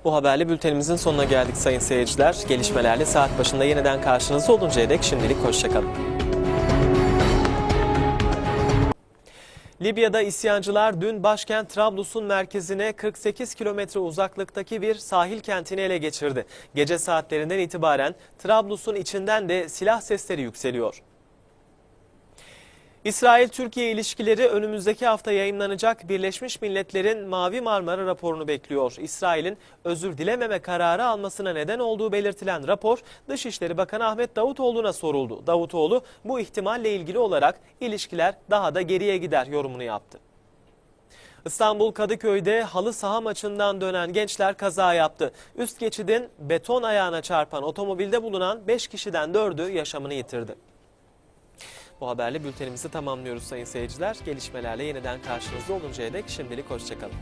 Bu haberle bültenimizin sonuna geldik sayın seyirciler. Gelişmelerle saat başında yeniden karşınızda oluncaya dek şimdilik hoşçakalın. Libya'da isyancılar dün başkent Trablus'un merkezine 48 kilometre uzaklıktaki bir sahil kentini ele geçirdi. Gece saatlerinden itibaren Trablus'un içinden de silah sesleri yükseliyor. İsrail-Türkiye ilişkileri önümüzdeki hafta yayımlanacak Birleşmiş Milletler'in Mavi Marmara raporunu bekliyor. İsrail'in özür dilememe kararı almasına neden olduğu belirtilen rapor Dışişleri Bakanı Ahmet Davutoğlu'na soruldu. Davutoğlu bu ihtimalle ilgili olarak ilişkiler daha da geriye gider yorumunu yaptı. İstanbul Kadıköy'de halı saha maçından dönen gençler kaza yaptı. Üst geçidin beton ayağına çarpan otomobilde bulunan 5 kişiden 4'ü yaşamını yitirdi. Bu haberle bültenimizi tamamlıyoruz sayın seyirciler. Gelişmelerle yeniden karşınızda oluncaya dek şimdilik hoşçakalın.